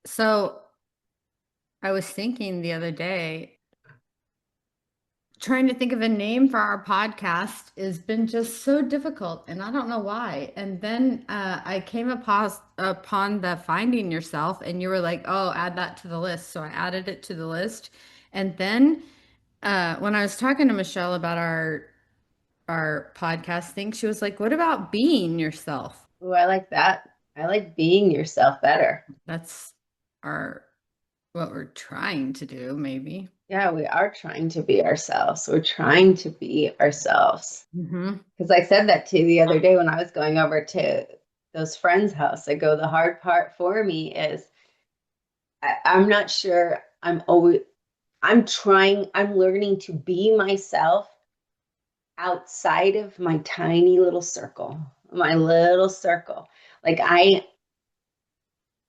So I was thinking the other day, trying to think of a name for our podcast has been just so difficult, and I don't know why. And then I came upon the finding yourself, and you were like, "Oh, add that to the list." So I added it to the list. And then when I was talking to Michelle about our podcast thing, she was like, "What about being yourself?" Oh, I like that. I like being yourself better. That's our what we're trying to do, maybe. Yeah, we are trying to be ourselves. We're trying to be ourselves. Mm-hmm. Because I said that to you the other day when I was going over to those friends' house. I go, the hard part for me is I'm not sure. I'm learning to be myself outside of my tiny little circle, my little circle. Like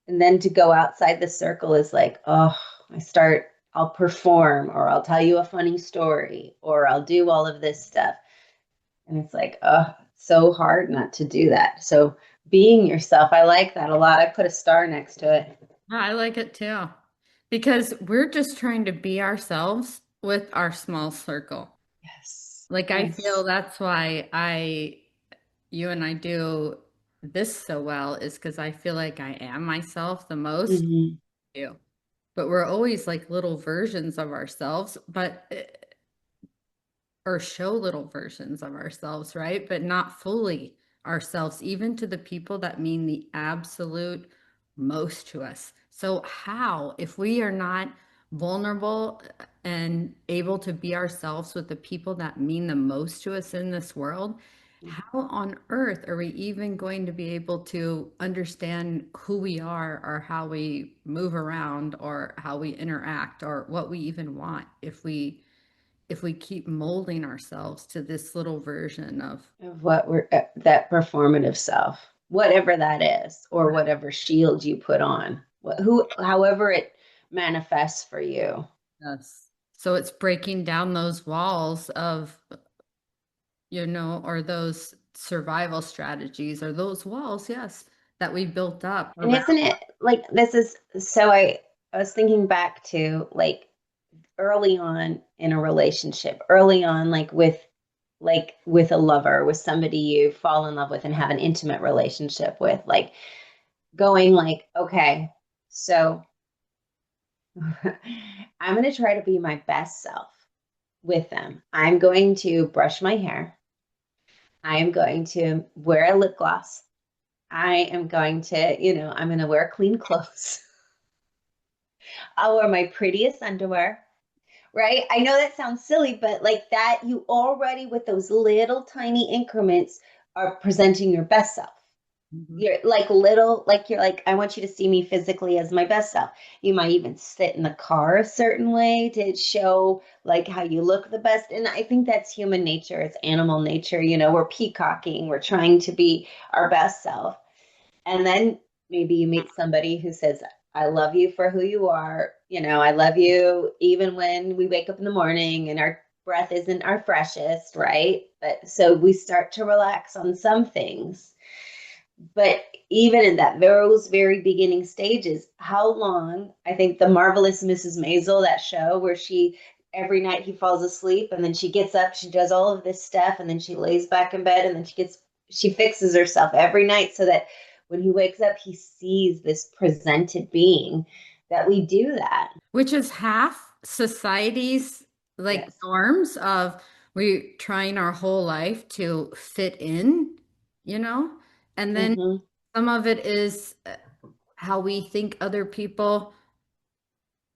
and then to go outside the circle is like, oh, I'll perform, or I'll tell you a funny story, or I'll do all of this stuff. And it's like, oh, it's so hard not to do that. So being yourself, I like that a lot. I put a star next to it. I like it too. Because we're just trying to be ourselves with our small circle. Yes. Like I feel Yes. that's why you and I do this so well is because I feel like I am myself the most. Hmm. You. But we're always like little versions of ourselves, or show little versions of ourselves, right? But not fully ourselves, even to the people that mean the absolute most to us. So, how, if we are not vulnerable and able to be ourselves with the people that mean the most to us in this world, how on earth are we even going to be able to understand who we are or how we move around or how we interact or what we even want if we keep molding ourselves to this little version of Of what we're that performative self, whatever that is, or whatever shield you put on, however it manifests for you. us. So it's breaking down those walls of, or those survival strategies or those walls, yes, that we built up And around. isn't it like this is so I was thinking back to like early on in a relationship, early on like with a lover, with somebody you fall in love with and have an intimate relationship with, like going like, okay, so I'm going to try to be my best self with them. I'm going to brush my hair. I am going to wear a lip gloss. I am going to, I'm going to wear clean clothes. I'll wear my prettiest underwear, right? I know that sounds silly, but like that, you already, with those little tiny increments, are presenting your best self. Mhm. You're like little, like you're like, I want you to see me physically as my best self. You might even sit in the car a certain way to show like how you look the best. And I think that's human nature, it's animal nature. We're peacocking, we're trying to be our best self. And then maybe you meet somebody who says, I love you for who you are. I love you even when we wake up in the morning and our breath isn't our freshest, right? But so we start to relax on some things. But even in those very beginning stages, how long? I think the Marvelous Mrs. Maisel, that show where she every night he falls asleep and then she gets up, she does all of this stuff, and then she lays back in bed and then she fixes herself every night so that when he wakes up, he sees this presented being that we do that. Which is half society's like Yes. norms of we trying our whole life to fit in, you know? And then Hmm. some of it is how we think other people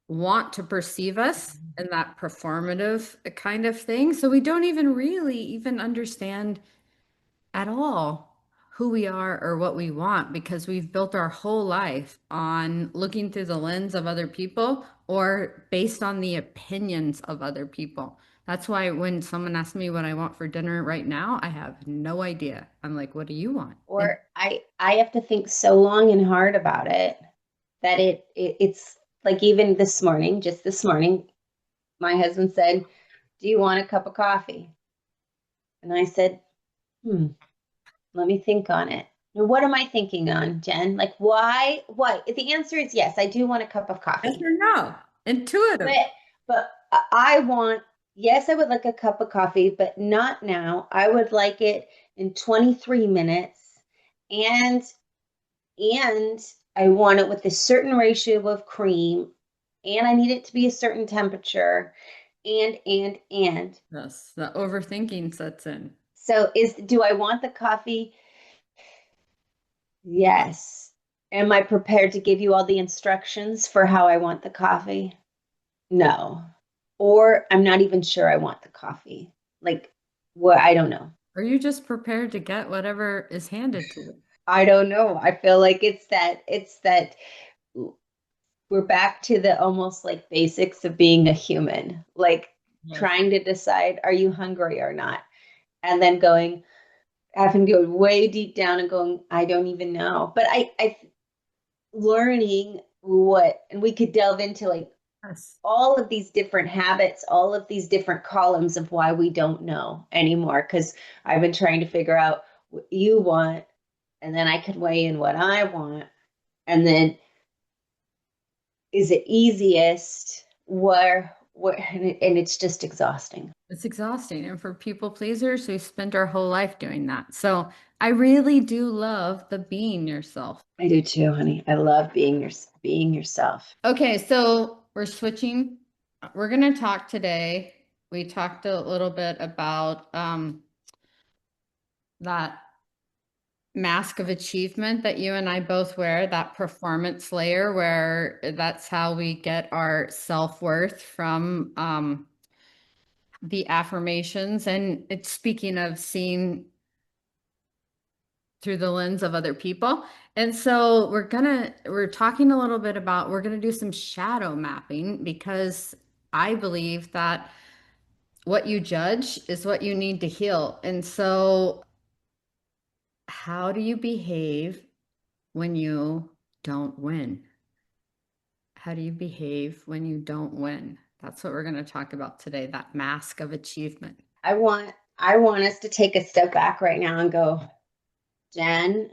want to perceive us in that performative kind of thing. So we don't even really even understand at all who we are or what we want because we've built our whole life on looking through the lens of other people or based on the opinions of other people. That's why when someone asks me what I want for dinner right now, I have no idea. I'm like, what do you want? And Or I have to think so long and hard about it that it's like even this morning, just this morning, my husband said, do you want a cup of coffee? And I said, let me think on it. Now, what am I thinking on, Jen? Like, why? What? The answer is yes, I do want a cup of Yes coffee. or no? Intuitive. But I want, yes, I would like a cup of coffee, but not now. I would like it in 23 minutes. And and I want it with a certain ratio of cream, and I need it to be a certain temperature. And Yes, the overthinking sets in. so is do I want the coffee? Yes. Am I prepared to give you all the instructions for how I want the coffee? No. Or I'm not even sure I want the coffee. Like, what? I don't know. Are you just prepared to get whatever is handed to you? I don't know. I feel like it's that we're back to the almost like basics of being a human, like Yes. trying to decide, are you hungry or not? And then having to go way deep down and going, I don't even know. But I learning what, and we could delve into like Yes. all of these different habits, all of these different columns of why we don't know anymore. Because I've been trying to figure out what you want, and then I could weigh in what I want. And then is it easiest where and it's just exhausting. It's exhausting. And for people pleasers, we spend our whole life doing that. So I really do love the being yourself. I do too, honey. I love being yourself. Okay, so we're switching. We're going to talk today. We talked a little bit about that mask of achievement that you and I both wear, that performance layer, where that's how we get our self-worth from the affirmations. And it's speaking of seeing through the lens of other people. And so we're talking a little bit about, we're gonna do some shadow mapping because I believe that what you judge is what you need to heal. And so how do you behave when you don't win? How do you behave when you don't win? That's what we're going to talk about today, that mask of achievement. I want us to take a step back right now and go, Jen,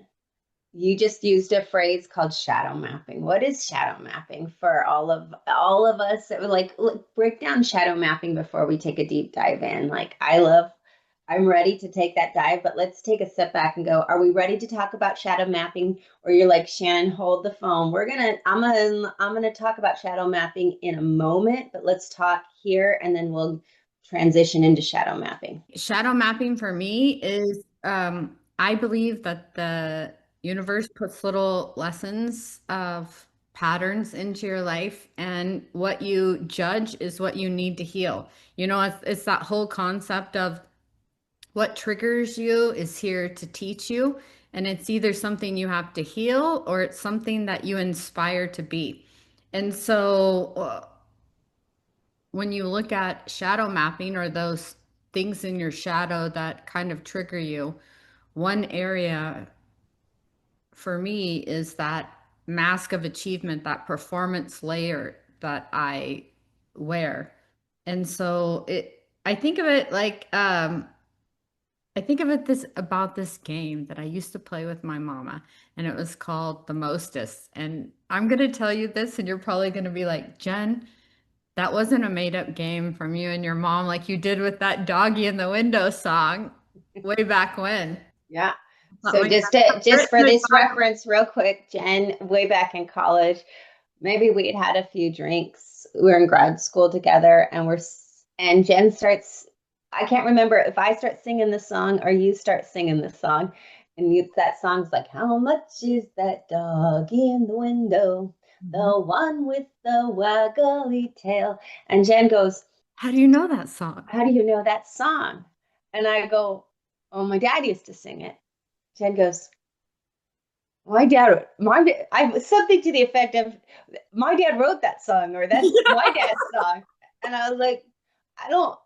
you just used a phrase called shadow mapping. What is shadow mapping for all of us that would like look, break down shadow mapping before we take a deep dive in? Like I'm ready to take that dive, but let's take a step back and go, are we ready to talk about shadow mapping? Or you're like, Shannon, hold the phone. I'm gonna talk about shadow mapping in a moment, but let's talk here and then we'll transition into shadow mapping. Shadow mapping for me is I believe that the universe puts little lessons of patterns into your life, and what you judge is what you need to heal. It's that whole concept of what triggers you is here to teach you, and it's either something you have to heal or it's something that you inspire to be. And so when you look at shadow mapping or those things in your shadow that kind of trigger you, one area for me is that mask of achievement, that performance layer that I wear. And so I think of it like, I think of it this about this game that I used to play with my mama, and it was called The Mostest. And I'm going to tell you this, and you're probably going to be like, Jen, that wasn't a made up game from you and your mom like you did with that doggy in the window song way back when. Yeah. But So my just for the this dog. reference, real quick, Jen, way back in college, maybe we'd had a few drinks. We were in grad school together, and Jen starts. I can't remember if I start singing the song or you start singing the song, and that song's like, "How much is that dog in the window? Mhm. The one with the waggly tail." And Jen goes, How do you know that song? "How do you know that song?" And I go, "Oh, my dad used to sing it." Jen goes, I something to the effect of, my dad wrote that song, or that's my dad's song. And I was like, I don't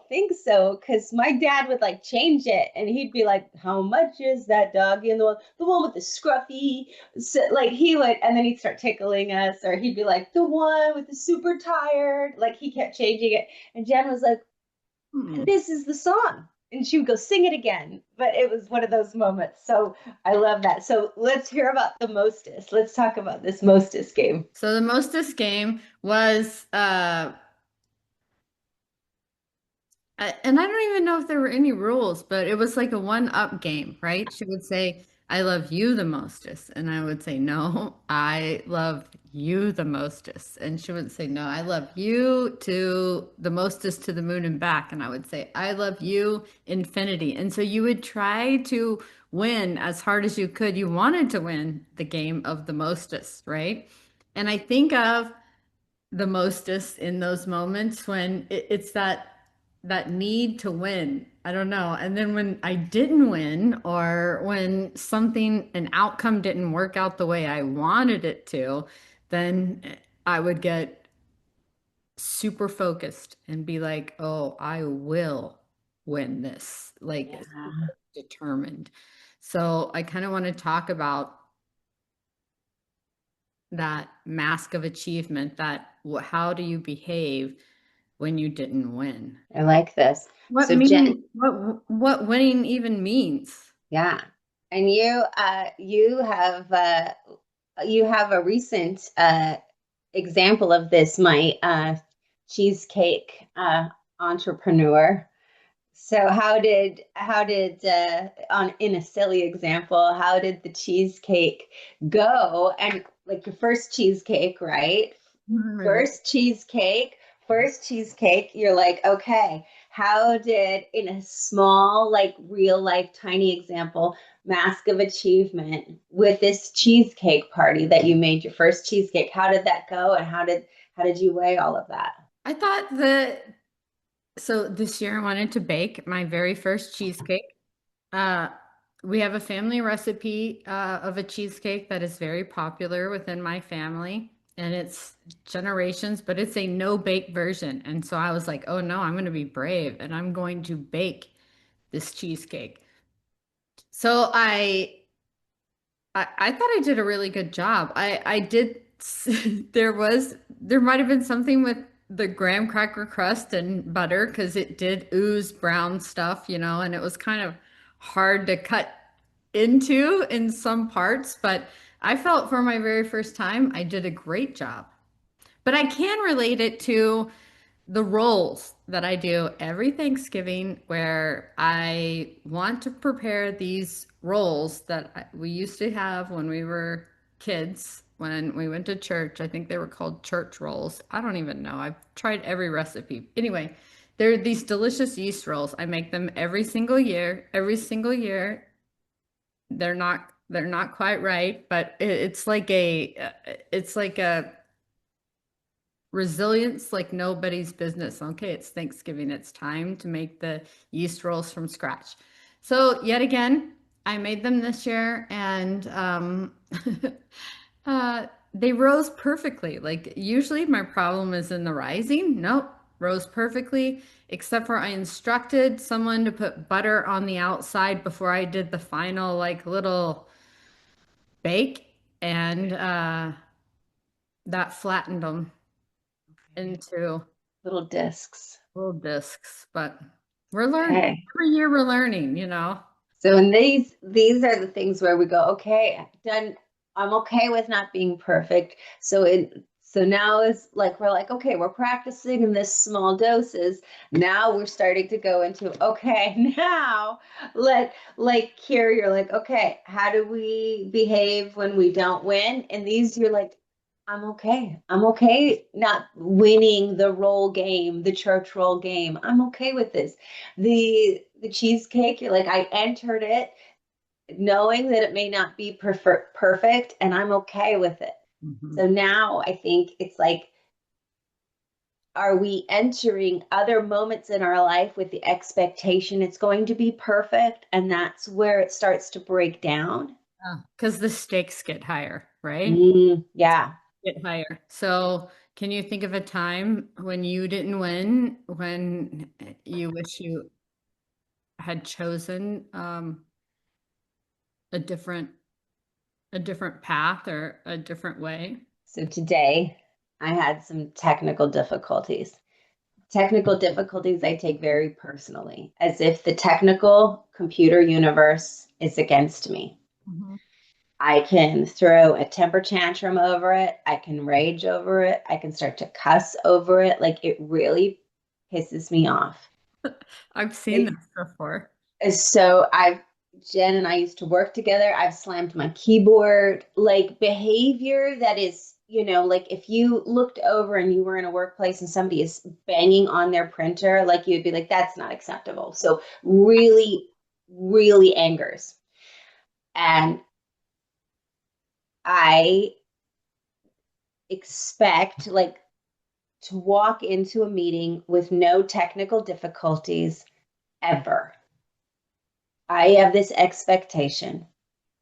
think so, because my dad would like change it, and he'd be like, "How much is that dog in the one with the scruffy?" So, like he would, and then he'd start tickling us, or he'd be like, "The one with the super tired." Like he kept changing it, and Jen was like, Hmm. "This is the song." and she would go sing it again. But it was one of those moments. So I love that. So let's hear about the mostest. Let's talk about this mostest game. So the mostest game was and I don't even know if there were any rules, but it was like a one-up game, right? She would say, I love you the mostest. And I would say, no, I love you the mostest. And she would say, no, I love you to the mostest to the moon and back. And I would say, I love you infinity. And so you would try to win as hard as you could. You wanted to win the game of the mostest, right? And I think of the mostest in those moments when it's that need to win. I don't know. And then when I didn't win or when something an outcome didn't work out the way I wanted it to, then I would get super focused and be like, "Oh, I will win this." Like Yeah, determined. So I kind of want to talk about that mask of achievement, that how do you behave when you didn't win? I like this. What So Jen, meaning, what winning even means? yeah. And you have a recent example of this, my cheesecake entrepreneur. So how did on in a silly example, how did the cheesecake go? And like your first cheesecake, right? My very- First cheesecake, first cheesecake, you're like, okay, how did in a small, like real life tiny example, mask of achievement with this cheesecake party that you made your first cheesecake, how did that go and how did you weigh all of that? I thought that so this year I wanted to bake my very first cheesecake. Uh, we have a family recipe of a cheesecake that is very popular within my family, and it's generations, but it's a no bake version. And so I was like, oh no, I'm going to be brave and I'm going to bake this cheesecake. So I thought I did a really good job. I did there might have been something with the graham cracker crust and butter because it did ooze brown stuff, and it was kind of hard to cut into in some parts, but I felt for my very first time I did a great job. But I can relate it to the roles that I do every Thanksgiving, where I want to prepare these rolls that we used to have when we were kids, when we went to church. I think they were called church rolls. I don't even know. I've tried every recipe. Anyway, they're these delicious yeast rolls. I make them every single year. Every single year, they're not quite right, but it's like a resilience like nobody's business. Okay, it's Thanksgiving. It's time to make the yeast rolls from scratch. So, yet again, I made them this year and they rose perfectly. Like, usually my problem is in the rising. Nope, rose perfectly, except for I instructed someone to put butter on the outside before I did the final, like, little bake, and that flattened them into Little discs. little discs, but we're learning. Okay. Every year we're learning. So in these are the things where we go, okay, I've done I'm okay with not being perfect. So now it's like we're like, okay, we're practicing in this small doses. Now we're starting to go into, okay, now let like here you're like, okay, how do we behave when we don't win? And these you're like, I'm okay. I'm okay not winning the role game, the church role game. I'm okay with this. The cheesecake, you're like, I entered it knowing that it may not be perfect, and I'm okay with it. Mhm. So now I think it's like, are we entering other moments in our life with the expectation it's going to be perfect? And that's where it starts to break down. Because the stakes get higher, right? Yeah. Get higher. So, can you think of a time when you didn't win, when you wish you had chosen a different a different path or a different way? So today I had some technical difficulties. Technical difficulties I take very personally, as if the technical computer universe is against me. Mhm. I can throw a temper tantrum over it. I can rage over it. I can start to cuss over it. Like it really pisses me off. I've seen It, this before. so Jen and I used to work together. I've slammed my keyboard, like behavior that is, like if you looked over and you were in a workplace and somebody is banging on their printer, like you'd be like, that's not acceptable. So really, really angers. And I expect like to walk into a meeting with no technical difficulties ever. I have this expectation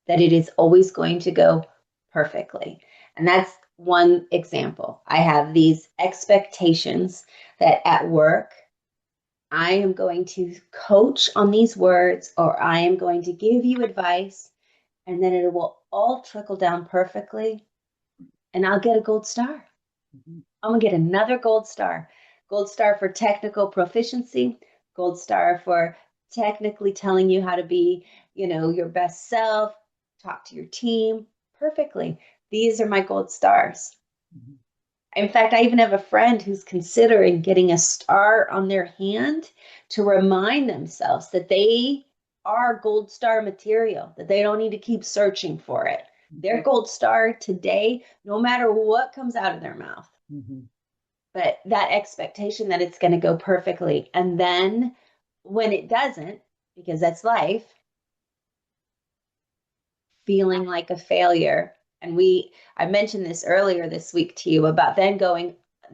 that it is always going to go perfectly. And that's one example. I have these expectations that at work, I am going to coach on these words or I am going to give you advice, and then it will all trickle down perfectly, and I'll get a gold star. Mhm. I'm gonna get another gold star. Gold star for technical proficiency, gold star for technically telling you how to be, your best self, talk to your team perfectly. These are my gold stars. Mhm. In fact, I even have a friend who's considering getting a star on their hand to remind themselves that they are gold star material, that they don't need to keep searching for it. They're Mhm. gold star today, no matter what comes out of their mouth, Mhm. but that expectation that it's going to go perfectly. And then when it doesn't, because that's life, feeling like a failure. And I mentioned this earlier this week to you about then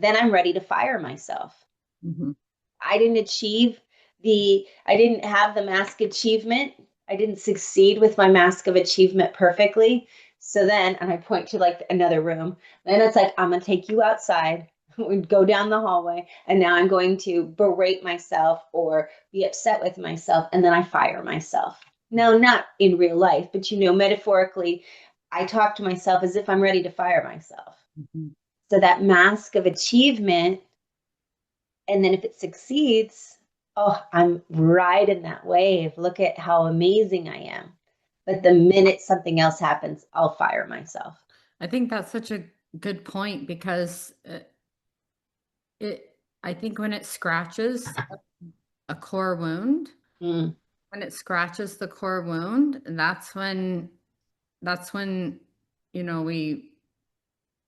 I'm ready to fire myself. Mhm. I didn't have the mask achievement. I didn't succeed with my mask of achievement perfectly. So then, and I point to like another room, then it's like, I'm going to take you outside. We go down the hallway, and now I'm going to berate myself or be upset with myself, and then I fire myself. No, not in real life, but metaphorically, I talk to myself as if I'm ready to fire myself. Mhm. So that mask of achievement, and then if it succeeds, oh, I'm riding that wave. Look at how amazing I am. But the minute something else happens, I'll fire myself. I think that's such a good point because I think when it scratches a core wound, Mm, when it scratches the core wound, that's when, you know, we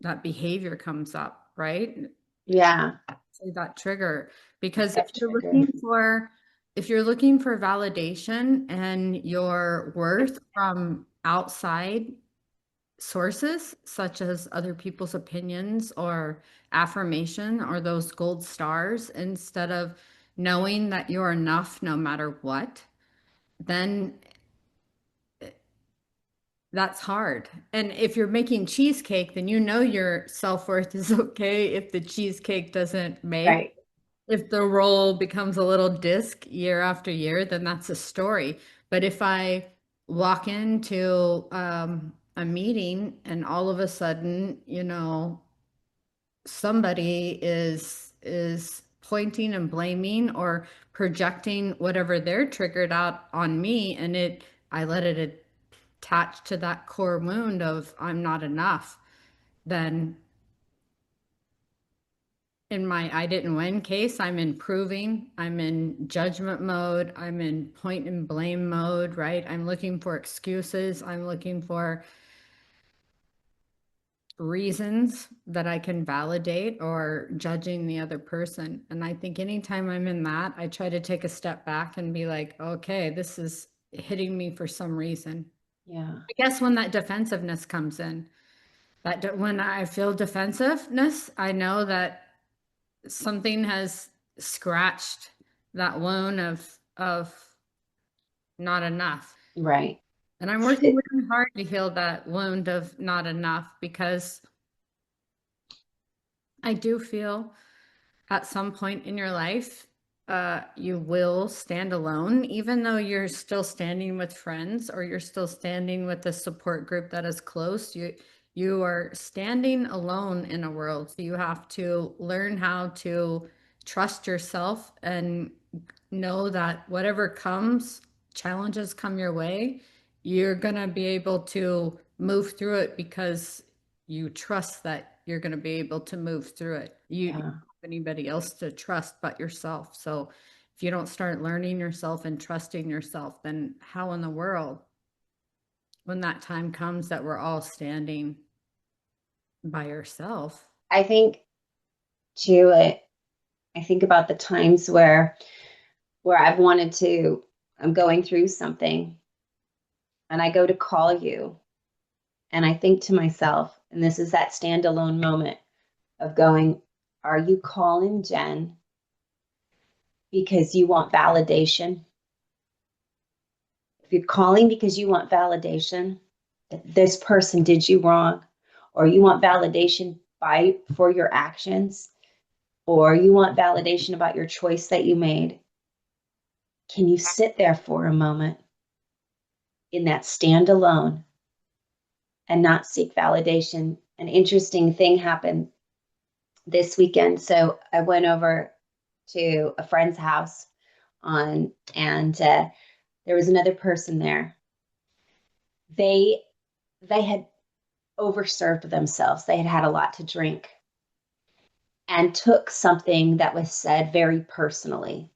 that behavior comes up, right? yeah, Say that trigger. Because that trigger. if you're looking for validation and your worth from outside sources, such as other people's opinions or affirmation or those gold stars, instead of knowing that you're enough no matter what, then that's hard. And if you're making cheesecake, then you know your self-worth is okay if the cheesecake doesn't make. Right. If the roll becomes a little disc year after year, then that's a story. But if I walk into a meeting and all of a sudden, somebody is pointing and blaming or projecting whatever they're triggered out on me, and I let it attach to that core wound of I'm not enough, then in my I didn't win case, I'm improving. I'm in judgment mode. I'm in point and blame mode, right? I'm looking for excuses. I'm looking for reasons that I can validate or judging the other person. And I think anytime I'm in that, I try to take a step back and be like, okay, this is hitting me for some reason. Yeah. I guess when that defensiveness comes in, when I feel defensiveness, I know that something has scratched that wound of not enough. Right. And I'm working really hard to heal that wound of not enough because I do feel at some point in your life, you will stand alone, even though you're still standing with friends or you're still standing with a support group that is close. You are standing alone in a world. So you have to learn how to trust yourself and know that whatever comes, challenges come your way, you're going to be able to move through it because you trust that you're going to be able to move through it. You don't Yeah. have anybody else to trust but yourself. So if you don't start learning yourself and trusting yourself, then how in the world, when that time comes that we're all standing by yourself? I think too, I think about the times where I've wanted to, I'm going through something and I go to call you and I think to myself, and this is that standalone moment of going, are you calling Jen because you want validation? If you're calling because you want validation, that this person did you wrong, or you want validation by for your actions, or you want validation about your choice that you made, can you sit there for a moment in that standalone and not seek validation? An interesting thing happened this weekend. So I went over to a friend's house on, and there was another person there. They they had overserved themselves. They had had a lot to drink and took something that was said very personally.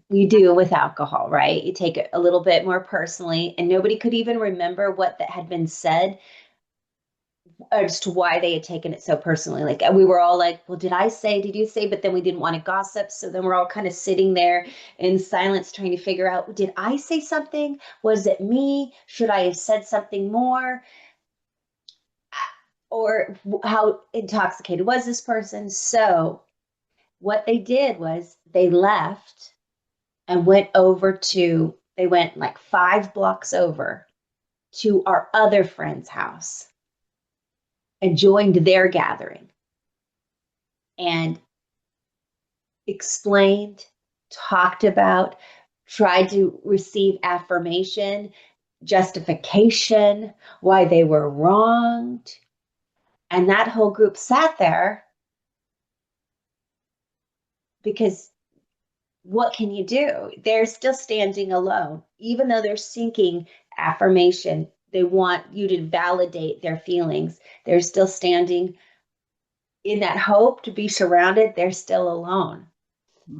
You do with alcohol, right? You take it a little bit more personally, and nobody could even remember what that had been said as to why they had taken it so personally. Like we were all like, well, did I say, did you say? But then we didn't want to gossip. So then we're all kind of sitting there in silence trying to figure out, did I say something? Was it me? Should I have said something more? Or how intoxicated was this person? So what they did was they left and went over to, they went like 5 blocks over to our other friend's house and joined their gathering and explained, talked about, tried to receive affirmation, justification, why they were wronged. And that whole group sat there because what can you do? They're still standing alone, even though they're seeking affirmation. They want you to validate their feelings. They're still standing in that hope to be surrounded. They're still alone.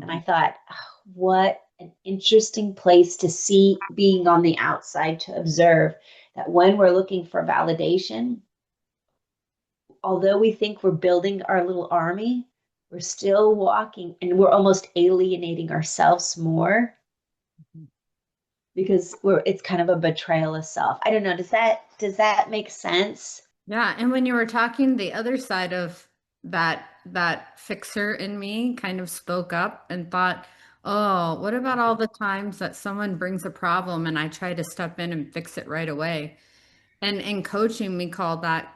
And I Mhm. thought, oh, what an interesting place to see being on the outside to observe that when we're looking for validation, although we think we're building our little army, we're still walking and we're almost alienating ourselves more because it's kind of a betrayal of self. I don't know. Does that make sense? Yeah, and when you were talking, the other side of that fixer in me kind of spoke up and thought, "Oh, what about all the times that someone brings a problem and I try to step in and fix it right away?" And in coaching, we call that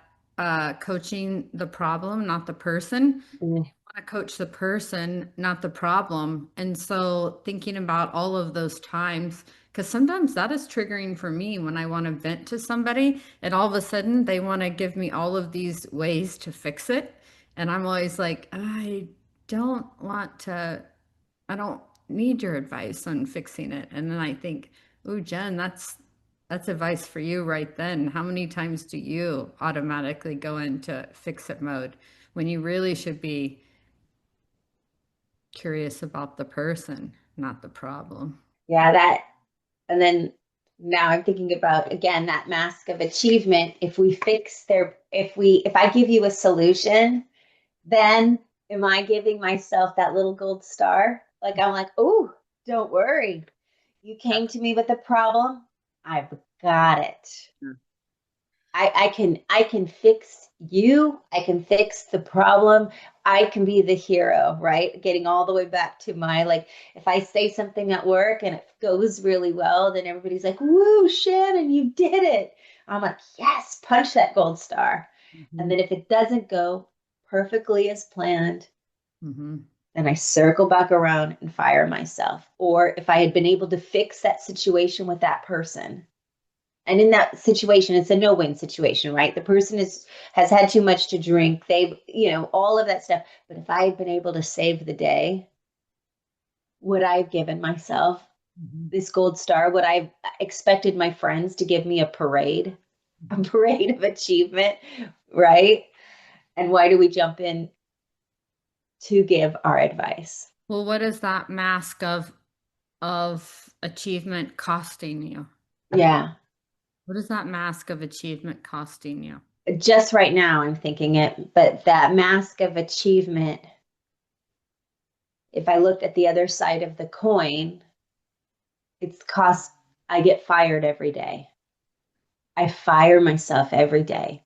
coaching the problem, not the person. Mm, Want to coach the person, not the problem. And so thinking about all of those times, because sometimes that is triggering for me when I want to vent to somebody, and all of a sudden they want to give me all of these ways to fix it. And I'm always like, don't want to, I don't need your advice on fixing it. And then I think, oh, Jen, that's advice for you right then. How many times do you automatically go into fix it mode when you really should be curious about the person, not the problem? yeah, that. And then now I'm thinking about again that mask of achievement. If I give you a solution, then am I giving myself that little gold star? Like I'm like, oh, don't worry. You came to me with a problem. I've got it. I can fix you. I can fix the problem. I can be the hero, right? Getting all the way back to my like, if I say something at work and it goes really well, then everybody's like, "Woo, Shannon, you did it!" I'm like, "Yes, punch that gold star." And Hmm. then if it doesn't go perfectly as planned, Hmm. then I circle back around and fire myself. Or if I had been able to fix that situation with that person, And in that situation, it's a no-win situation, right? The person has had too much to drink. They've, all of that stuff. But if I had been able to save the day, would I have given myself Mhm. this gold star? Would I have expected my friends to give me a Mhm. parade of achievement, right? And why do we jump in to give our advice? Well, what is that mask of achievement costing you? Yeah. What is that mask of achievement costing you? Just right now, I'm thinking it, but that mask of achievement, if I looked at the other side of the coin, it's cost, I get fired every day. I fire myself every day.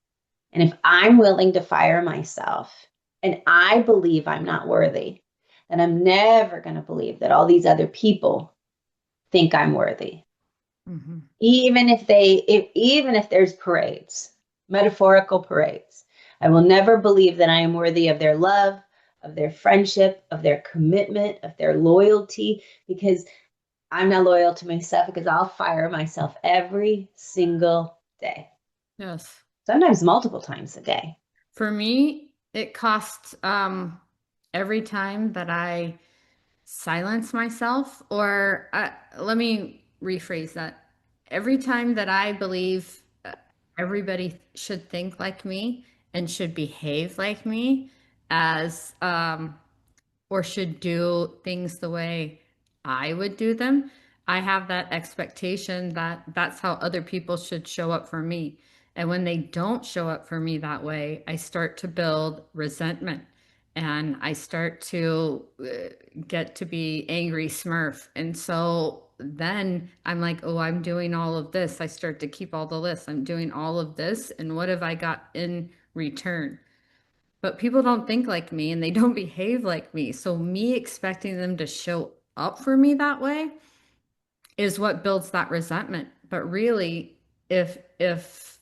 And if I'm willing to fire myself and I believe I'm not worthy, then I'm never going to believe that all these other people think I'm worthy. Hmm. Even if there's parades, metaphorical parades, I will never believe that I am worthy of their love, of their friendship, of their commitment, of their loyalty, because I'm not loyal to myself, because I'll fire myself every single day, Yes. sometimes multiple times a day. For me, it costs every time that I silence myself, or let me rephrase that. Every time that I believe everybody should think like me and should behave like me, as or should do things the way I would do them, I have that expectation that that's how other people should show up for me. And when they don't show up for me that way, I start to build resentment and I start to get to be angry Smurf. And so then I'm like, oh, I'm doing all of this. I start to keep all the lists. I'm doing all of this. And what have I got in return? But people don't think like me and they don't behave like me. So me expecting them to show up for me that way is what builds that resentment. But really, if if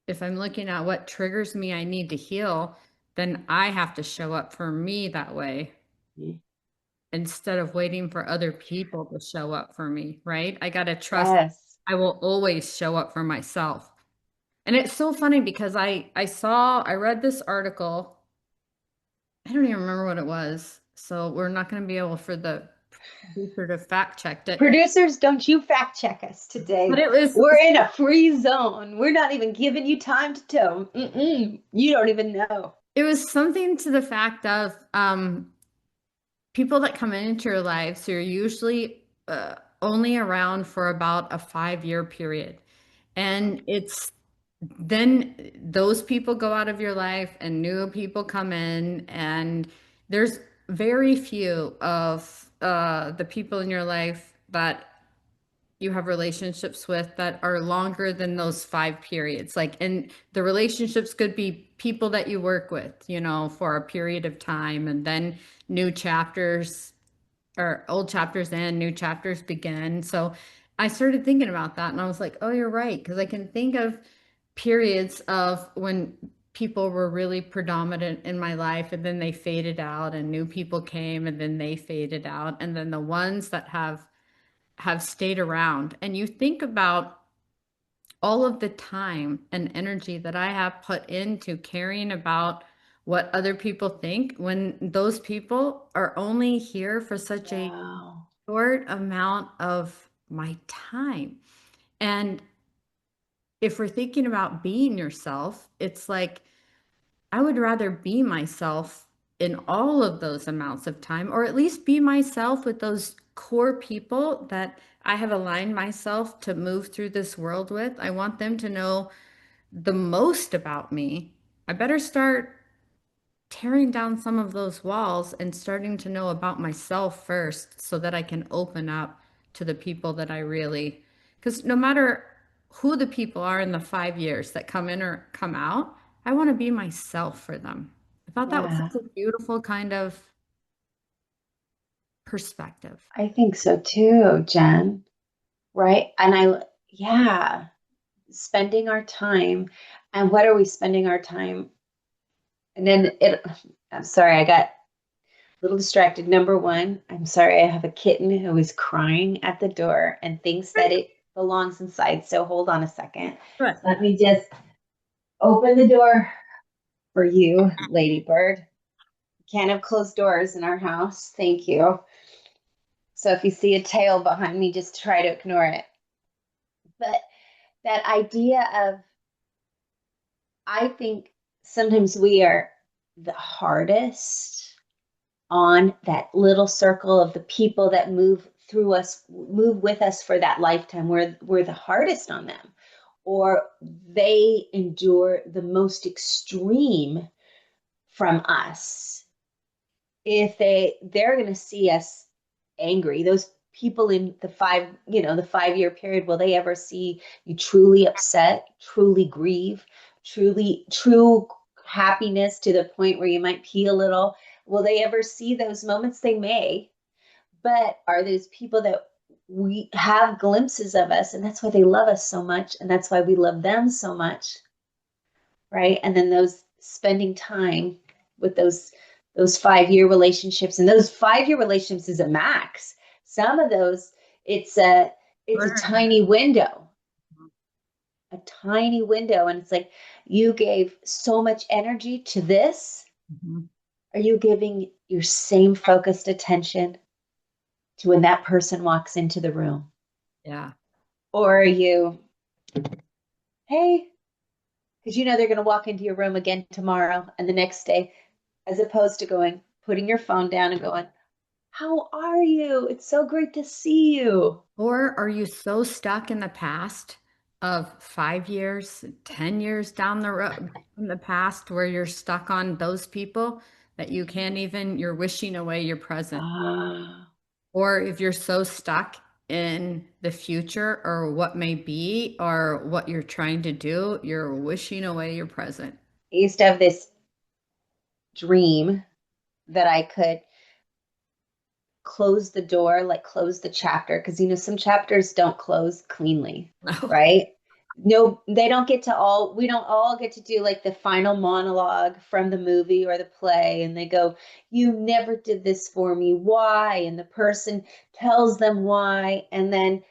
if I'm looking at what triggers me I need to heal, then I have to show up for me that way instead of waiting for other people to show up for me, right? I got to trust Yes. I will always show up for myself. And it's so funny because I read this article. I don't even remember what it was. So we're not going to be able for the producer to fact check it. Producers, don't you fact check us But today. it was We're in a free zone. We're not even giving you time to tell. Mm-mm. You don't even know. it was something to the fact of people that come into your lives who are usually only around for about a 5 year period. And it's then those people go out of your life and new people come in, and there's very few of the people in your life that you have relationships with that are longer than those 5 periods. Like, and the relationships could be people that you work with, for a period of time, and then new chapters or old chapters and new chapters begin. So I started thinking about that and I was like, oh, you're right. Because I can think of periods of when people were really predominant in my life and then they faded out and new people came and then they faded out. And then the ones that have stayed around. And you think about all of the time and energy that I have put into caring about what other people think when those people are only here for such a Wow. short amount of my time. And if we're thinking about being yourself, it's like I would rather be myself in all of those amounts of time, or at least be myself with those core people that I have aligned myself to move through this world with. I want them to know the most about me. I better start tearing down some of those walls and starting to know about myself first so that I can open up to the people that I really, because no matter who the people are in the 5 years that come in or come out, I want to be myself for them. I thought that was Yeah, such a beautiful kind of perspective. I think so too, Jen. Right? Yeah, spending our time. And what are we spending our time? And then I'm sorry, I got a little distracted. Number one, I'm sorry, I have a kitten who is crying at the door and thinks that it belongs inside. So hold on a second. Right. Let me just open the door for you, Ladybird. Can't have closed doors in our house. Thank you. So if you see a tail behind me, just try to ignore it. But that idea of, I think sometimes we are the hardest on that little circle of the people that move through us, move with us for that lifetime. We're the hardest on them, or they endure the most extreme from us. If they're going to see us angry, those people in the 5 year period, will they ever see you truly upset, truly grieve, true happiness to the point where you might pee a little? Will they ever see those moments? They may, but are those people that we have glimpses of us, and that's why they love us so much, and that's why we love them so much, right? And then those spending time with those 5 year relationships, and those 5 year relationships is a max. Some of those, it's a it's a Sure. tiny window, a tiny window, and it's like you gave so much energy to this. Mhm. Are you giving your same focused attention to when that person walks into the room? Yeah. Or are you, hey, because you know they're going to walk into your room again tomorrow and the next day, as opposed to putting your phone down and going, how are you? It's so great to see you. Or are you so stuck in the past of 5 years, 10 years down the road in the past where you're stuck on those people that you can't even, you're wishing away your present? Ah, Or if you're so stuck in the future or what may be or what you're trying to do, you're wishing away your present. I used to have this dream that I could close the door, like close the chapter, because some chapters don't close cleanly, No. right? No, they don't get to all, we don't all get to do like the final monologue from the movie or the play, and they go, you never did this for me, why? And the person tells them why, and then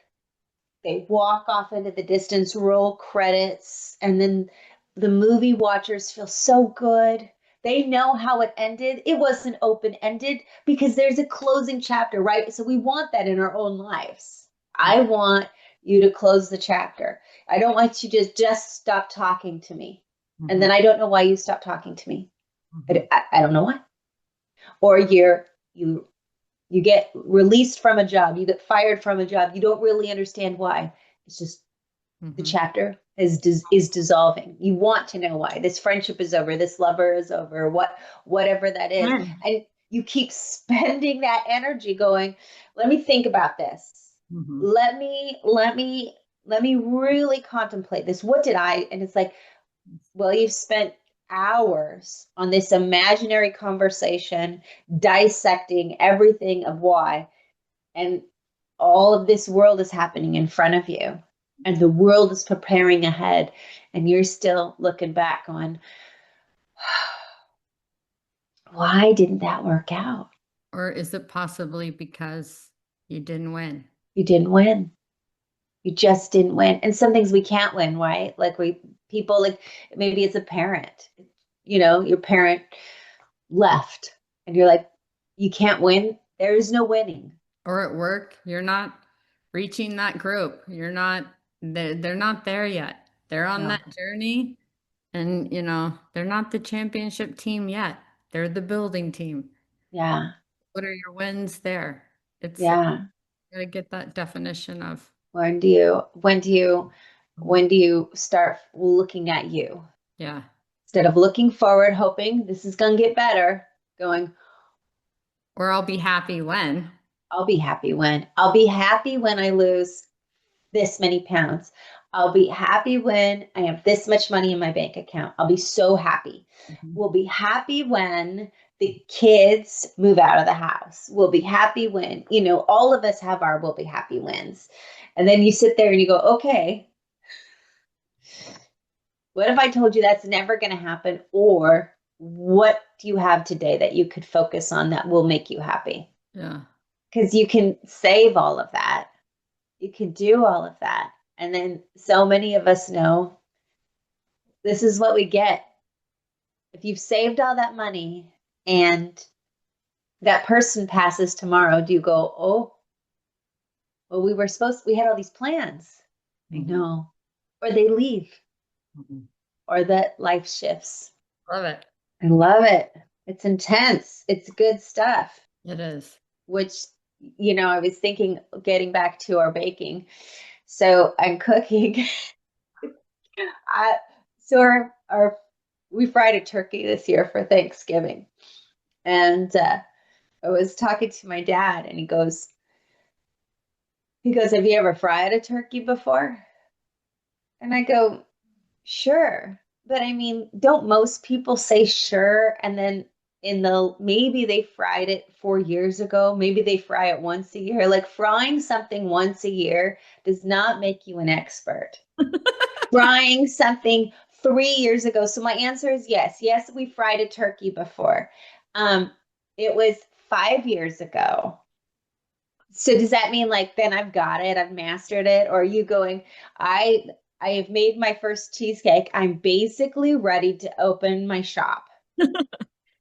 they walk off into the distance, roll credits, and then the movie watchers feel so good. They know how it ended. It wasn't open ended because there's a closing chapter, right? So we want that in our own lives. I want you to close the chapter. I don't want you to just stop talking to me. And Mhm. then I don't know why you stopped talking to me. Mhm. I don't know why. Or you get released from a job, you get fired from a job, you don't really understand why. It's just the Mhm. chapter is dissolving. You want to know why this friendship is over, this lover is over, whatever that is, When? and you keep spending that energy going, let me think about this, Mhm. let me really contemplate this. What did I? And it's like, well, you've spent hours on this imaginary conversation dissecting everything of why, and all of this world is happening in front of you, and the world is preparing ahead, and you're still looking back on, why didn't that work out? Or is it possibly because you didn't win? You didn't win. You just didn't win. And some things we can't win, right? Like people, like maybe it's a parent, your parent left, and you're like, you can't win. There is no winning. Or at work, you're not reaching that group. You're not, they're not there yet. They're on No. that journey and, they're not the championship team yet. They're the building team. Yeah. What are your wins there? It's Yeah. gotta get that definition of, When do you when do you when do you start looking at you yeah. instead of looking forward, hoping this is going to get better, going, Or I'll be happy when. I'll be happy when I lose this many pounds. I'll be happy when I have this much money in my bank account. I'll be so happy. Mhm. We'll be happy when the kids move out of the house. We'll be happy when, all of us have our we'll be happy wins. And then you sit there and you go, okay, what if I told you that's never going to happen? Or what do you have today that you could focus on that will make you happy? Yeah. Because you can save all of that. You can do all of that. And then so many of us know this is what we get. If you've saved all that money and that person passes tomorrow, do you go, oh, well, we had all these plans. I Mhm. know. Or they leave, Mhm. or that life shifts. Love it. I love it. It's intense. It's good stuff, It is. which, I was thinking getting back to our baking. So I'm cooking. I, so we fried a turkey this year for Thanksgiving. And I was talking to my dad and he goes, have you ever fried a turkey before? And I go, sure. But I mean, don't most people say sure and then maybe they fried it 4 years ago, maybe they fry it once a year. Like frying something once a year does not make you an expert. Frying something 3 years ago. So my answer is yes. Yes, we fried a turkey before. Um, it was 5 years ago. So does that mean like then I've got it, I've mastered it, or are you going, I I have made my first cheesecake. I'm basically ready to open my shop.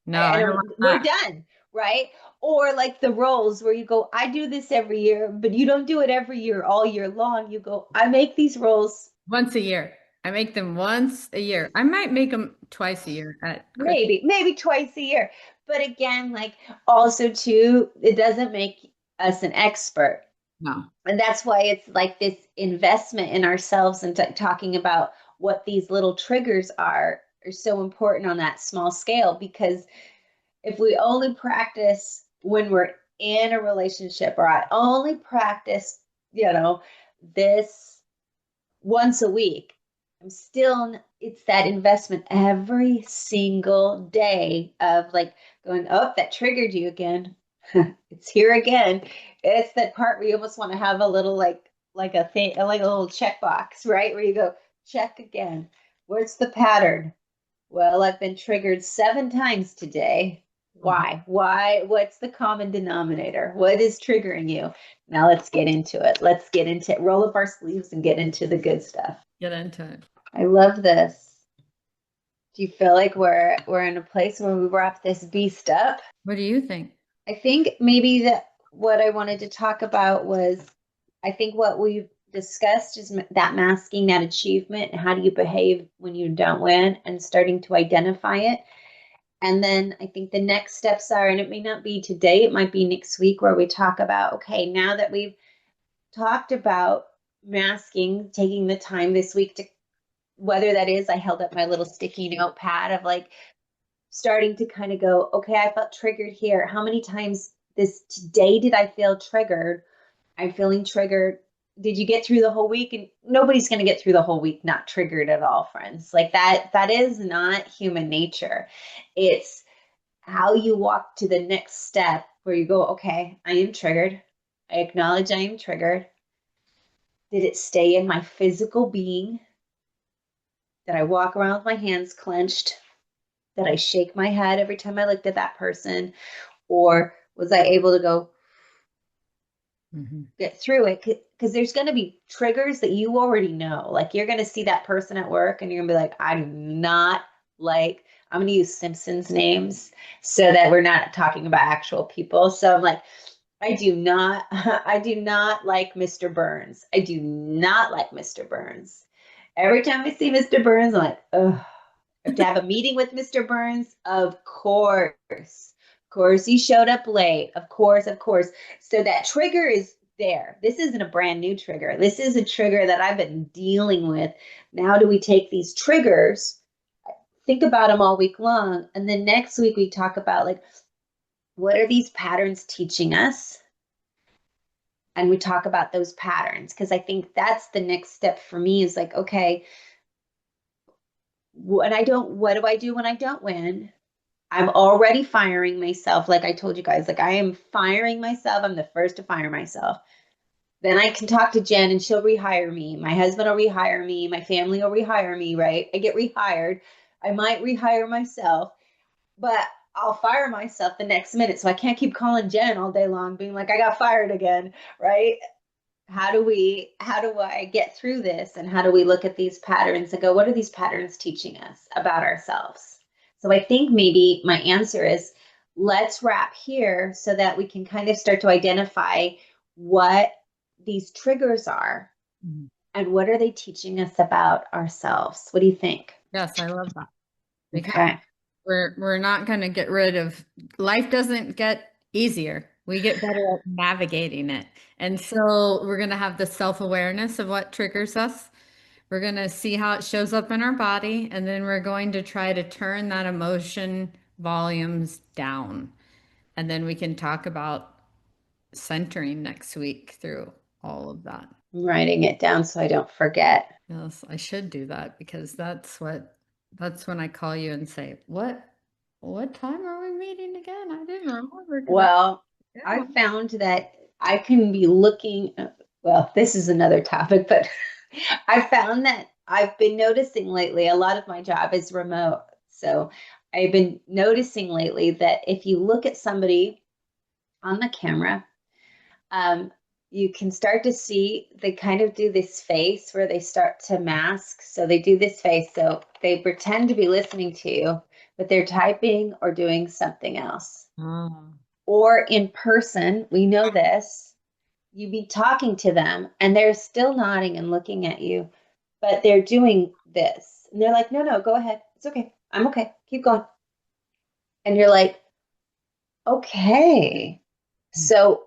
No, I don't want We're that. done, right? Or like the rolls where you go, I do this every year, but you don't do it every year all year long. You go, I make these rolls Once a year. I make them once a year. I might make them twice a year at Christmas. maybe twice a year. But again, like also too, it doesn't make us an expert. No. And that's why it's like this investment in ourselves and talking about what these little triggers are so important on that small scale. Because if we only practice when we're in a relationship, or I only practice, this once a week, I'm still, it's that investment every single day of like going, oh, that triggered you again. It's here again. It's that part where you almost want to have a little like a thing, like a little checkbox, right? Where you go, check again. What's the pattern? Well, I've been triggered 7 times today. Mhm. Why? Why? What's the common denominator? What is triggering you? Now let's get into it. Let's get into it. Roll up our sleeves and get into the good stuff. Get into it. I love this. Do you feel like we're in a place where we wrap this beast up? What do you think? I think maybe that what I wanted to talk about was I think what we've discussed is that masking that achievement and how do you behave when you don't win and starting to identify it. And then I think the next steps are, and it may not be today, it might be next week, where we talk about, okay, now that we've talked about masking, taking the time this week to, whether that is, I held up my little sticky notepad of like starting to kind of go, okay, I felt triggered here. How many times this today did I feel triggered? I'm feeling triggered. Did you get through the whole week? And nobody's going to get through the whole week not triggered at all, friends. Like that is not human nature. It's how you walk to the next step where you go, okay, I am triggered. I acknowledge I am triggered. Did it stay in my physical being? Did I walk around with my hands clenched? Did I shake my head every time I looked at that person? Or was I able to go, Mhm. get through it? Because there's going to be triggers that you already know. Like you're going to see that person at work and you're going to be like, I do not like, I'm going to use Simpsons names so that we're not talking about actual people. So I'm like, I do not like Mr. Burns. I do not like Mr. Burns. Every time I see Mr. Burns, I'm like, oh, have to have a meeting with Mr. Burns? Of course. Of course, he showed up late. Of course, of course. So that trigger is there. This isn't a brand new trigger. This is a trigger that I've been dealing with. Now, do we take these triggers, think about them all week long, and then next week we talk about like, what are these patterns teaching us? And we talk about those patterns because I think that's the next step for me is like, okay, what do I do when I don't win? I'm already firing myself. Like I told you guys, like I am firing myself. I'm the first to fire myself. Then I can talk to Jen and she'll rehire me. My husband will rehire me. My family will rehire me, right? I get rehired. I might rehire myself, but I'll fire myself the next minute. So I can't keep calling Jen all day long, being like, I got fired again, right? how do I get through this? And how do we look at these patterns and go, what are these patterns teaching us about ourselves? So I think maybe my answer is let's wrap here so that we can kind of start to identify what these triggers are Mhm. and what are they teaching us about ourselves. What do you think? Yes, I love that because Okay. we're not going to get rid of life doesn't get easier. We get better at navigating it. And so we're going to have the self-awareness of what triggers us. We're going to see how it shows up in our body, and then we're going to try to turn that emotion volumes down. And then we can talk about centering next week through all of that. I'm writing it down so I don't forget. Yes, I should do that because that's when I call you and say, what time are we meeting again? I didn't remember because I Well, I yeah. found that I can be looking, well, this is another topic, but I found that I've been noticing lately, a lot of my job is remote. So I've been noticing lately that if you look at somebody on the camera, um, you can start to see they kind of do this face where they start to mask. So they do this face. So they pretend to be listening to you, but they're typing or doing something else. Oh, Or in person, we know this, you be talking to them and they're still nodding and looking at you, but they're doing this. And they're like, no, no, go ahead. It's okay. I'm okay. Keep going. And you're like, okay. So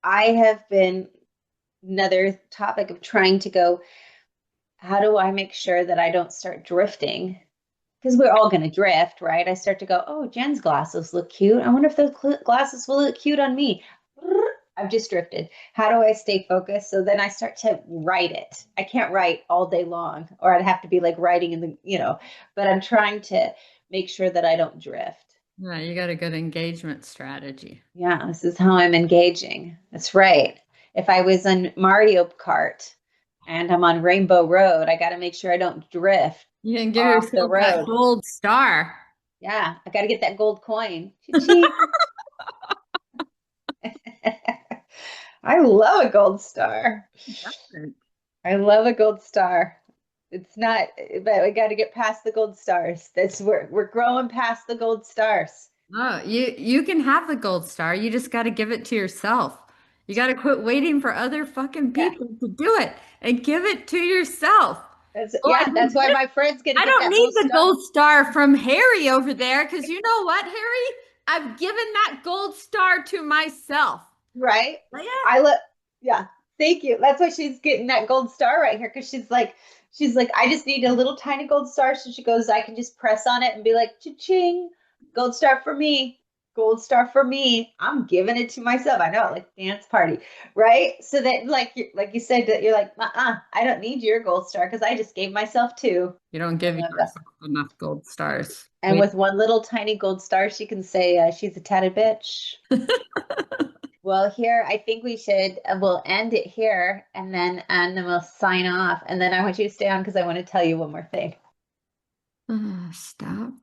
I have been another topic of trying to go, how do I make sure that I don't start drifting? Because we're all going to drift, right? I start to go, oh, Jen's glasses look cute. I wonder if those glasses will look cute on me. I've just drifted. How do I stay focused? So then I start to write it. I can't write all day long, or I'd have to be like writing in the, but I'm trying to make sure that I don't drift. yeah, you got a good engagement strategy. Yeah, this is how I'm engaging. That's right. If I was on Mario Kart and I'm on Rainbow Road, I got to make sure I don't drift You can give off the yourself that road. gold star. Yeah, I got to get that gold coin. Cha-ching. I love a gold star. I love a gold star. It's not, but we got to get past the gold stars. That's where we're growing past the gold stars. No, you can have the gold star. You just got to give it to yourself. You got to quit waiting for other fucking Yeah, people to do it and give it to yourself. that's Oh, yeah. That's why my friend's gonna I get don't that need gold the star, gold star from Harry over there because you know what, Harry? I've given that gold star to myself. right? Yeah. I look. Yeah, thank you. That's why she's getting that gold star right here because she's like, I just need a little tiny gold star. So she goes, I can just press on it and be like, cha-ching, gold star for me. Gold star for me. I'm giving it to myself. I know, like dance party, right? So that, like you said, that you're like, I don't need your gold star because I just gave myself two. You don't I give love that. yourself enough gold stars. And Wait. with one little tiny gold star, she can say she's a tatted bitch. Well, here I think we'll end it here and then we'll sign off. And then I want you to stay on because I want to tell you one more thing. Stop.